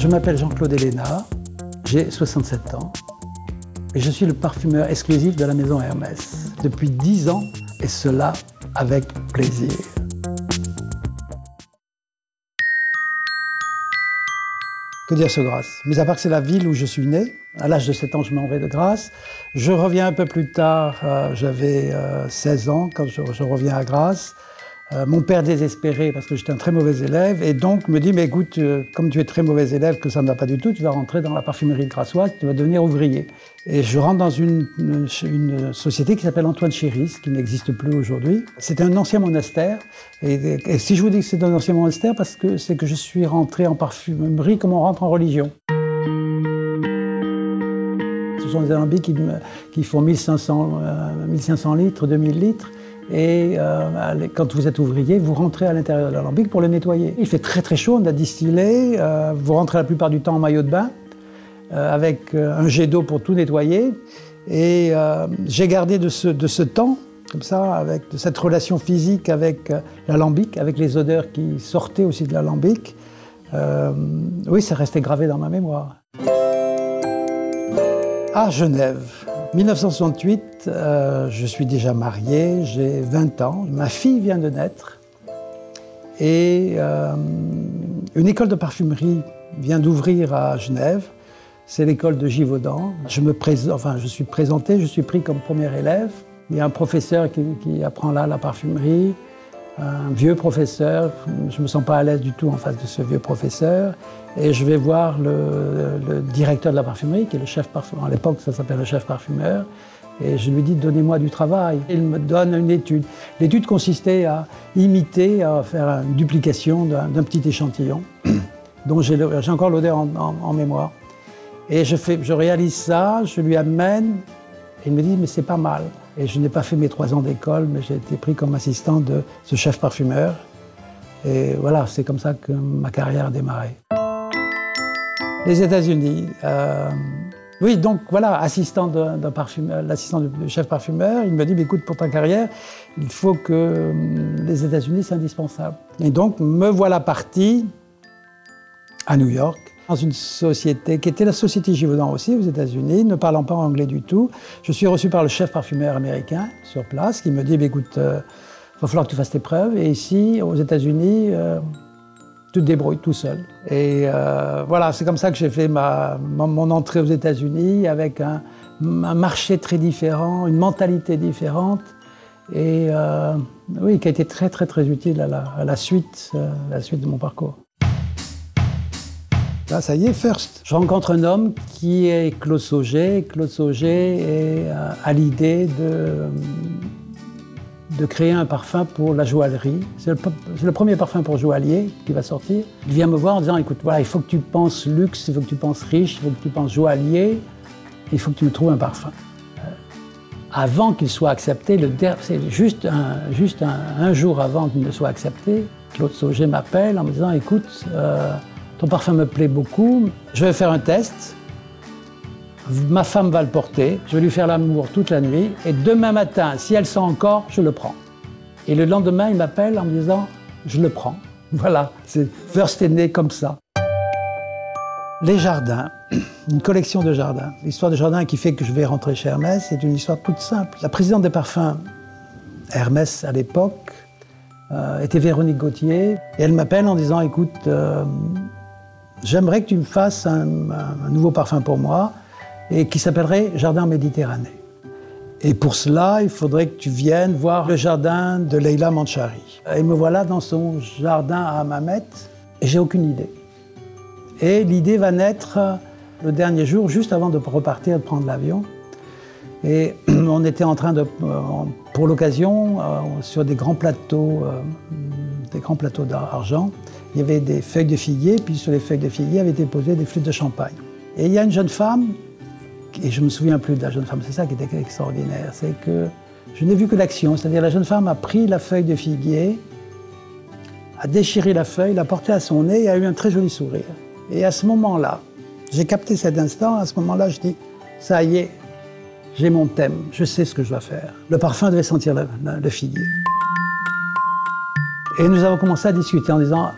Je m'appelle Jean-Claude Héléna, j'ai 67 ans et je suis le parfumeur exclusif de la maison Hermès depuis 10 ans et cela avec plaisir. Que dire sur Grasse? Mis à part que c'est la ville où je suis né, à l'âge de 7 ans, je m'en vais de Grasse. Je reviens un peu plus tard, j'avais 16 ans quand je reviens à Grasse. Mon père désespéré parce que j'étais un très mauvais élève et donc me dit mais écoute, comme tu es très mauvais élève, que ça ne va pas du tout, tu vas rentrer dans la parfumerie grassoise, tu vas devenir ouvrier. Et je rentre dans une société qui s'appelle Antoine Chéris, qui n'existe plus aujourd'hui. C'était un ancien monastère et si je vous dis que c'est un ancien monastère, parce que c'est que je suis rentré en parfumerie comme on rentre en religion. Ce sont des alambics qui font 1500 litres, 2000 litres. Et quand vous êtes ouvrier, vous rentrez à l'intérieur de l'alambic pour le nettoyer. Il fait très très chaud, on a distillé, vous rentrez la plupart du temps en maillot de bain, avec un jet d'eau pour tout nettoyer. Et j'ai gardé de ce temps, comme ça, de cette relation physique avec l'alambic, avec les odeurs qui sortaient aussi de l'alambic. Oui, ça restait gravé dans ma mémoire. À Genève, 1968, je suis déjà marié, j'ai 20 ans. Ma fille vient de naître et une école de parfumerie vient d'ouvrir à Genève. C'est l'école de Givaudan. Je suis présenté, je suis pris comme premier élève. Il y a un professeur qui apprend là la parfumerie, un vieux professeur. Je ne me sens pas à l'aise du tout en face de ce vieux professeur. Et je vais voir le directeur de la parfumerie, qui est le chef parfumeur. À l'époque, ça s'appelle le chef parfumeur. Et je lui dis, donnez-moi du travail. Il me donne une étude. L'étude consistait à imiter, à faire une duplication d'un petit échantillon, dont j'ai encore l'odeur en mémoire. Et je réalise ça, je lui amène, et il me dit, mais c'est pas mal. Et je n'ai pas fait mes 3 ans d'école, mais j'ai été pris comme assistant de ce chef parfumeur. Et voilà, c'est comme ça que ma carrière a démarré. Les États-Unis. Oui, donc voilà, assistant d'un parfumeur, l'assistant du chef parfumeur, il me dit, écoute, pour ta carrière, il faut que les États-Unis, c'est indispensable. Et donc, me voilà parti à New York, dans une société qui était la société Givaudan aussi aux États-Unis, ne parlant pas anglais du tout. Je suis reçu par le chef parfumeur américain sur place, qui me dit, écoute, il va falloir que tu fasses tes preuves. Et ici, aux États-Unis, tu te débrouilles tout seul. Et voilà, c'est comme ça que j'ai fait mon entrée aux États-Unis, avec un marché très différent, une mentalité différente, et oui, qui a été très, très, très utile à la suite de mon parcours. Là, ça y est, First. Je rencontre un homme qui est Claude Sauger. Claude Sauger a l'idée de créer un parfum pour la joaillerie. C'est le premier parfum pour joaillier qui va sortir. Il vient me voir en disant, écoute, voilà, il faut que tu penses luxe, il faut que tu penses riche, il faut que tu penses joaillier, il faut que tu me trouves un parfum. Avant qu'il soit accepté, c'est juste un jour avant qu'il ne soit accepté, Claude Sauger m'appelle en me disant, écoute, ton parfum me plaît beaucoup, je vais faire un test. Ma femme va le porter, je vais lui faire l'amour toute la nuit, et demain matin, si elle sent encore, je le prends. Et le lendemain, il m'appelle en me disant, je le prends. Voilà, First est né comme ça. Les jardins, une collection de jardins. L'histoire de jardins qui fait que je vais rentrer chez Hermès, c'est une histoire toute simple. La présidente des parfums Hermès, à l'époque, était Véronique Gauthier, et elle m'appelle en disant, écoute, j'aimerais que tu me fasses un nouveau parfum pour moi, et qui s'appellerait Jardin Méditerranée. Et pour cela, il faudrait que tu viennes voir le jardin de Leila Manchari. Et me voilà dans son jardin à Hammamet, et j'ai aucune idée. Et l'idée va naître le dernier jour, juste avant de repartir, de prendre l'avion. Et on était en train de, pour l'occasion, sur des grands plateaux d'argent, il y avait des feuilles de figuier, puis sur les feuilles de figuier avaient été posées des flûtes de champagne. Et il y a une jeune femme, et je ne me souviens plus de la jeune femme, c'est ça qui était extraordinaire, c'est que je n'ai vu que l'action, c'est-à-dire la jeune femme a pris la feuille de figuier, a déchiré la feuille, l'a portée à son nez et a eu un très joli sourire. Et à ce moment-là, j'ai capté cet instant, à ce moment-là, je dis, ça y est, j'ai mon thème, je sais ce que je dois faire. Le parfum devait sentir le figuier. Et nous avons commencé à discuter en disant,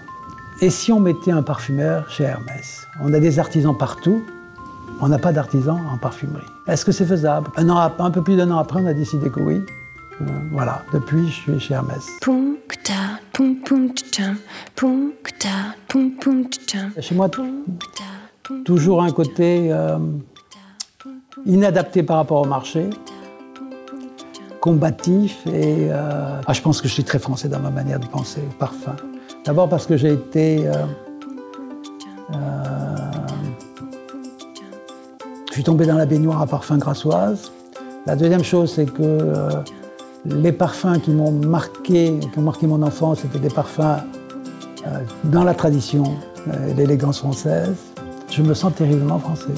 Et si on mettait un parfumeur chez Hermès? On a des artisans partout, on n'a pas d'artisans en parfumerie. Est-ce que c'est faisable? Un peu plus d'un an après, on a décidé que oui. Voilà, depuis, je suis chez Hermès. Chez moi, toujours un côté inadapté par rapport au marché, combatif et je pense que je suis très français dans ma manière de penser au parfum. D'abord parce que j'ai été... je suis tombé dans la baignoire à parfum Grassoise. La deuxième chose, c'est que les parfums qui m'ont marqué mon enfance, c'était des parfums dans la tradition, l'élégance française. Je me sens terriblement français.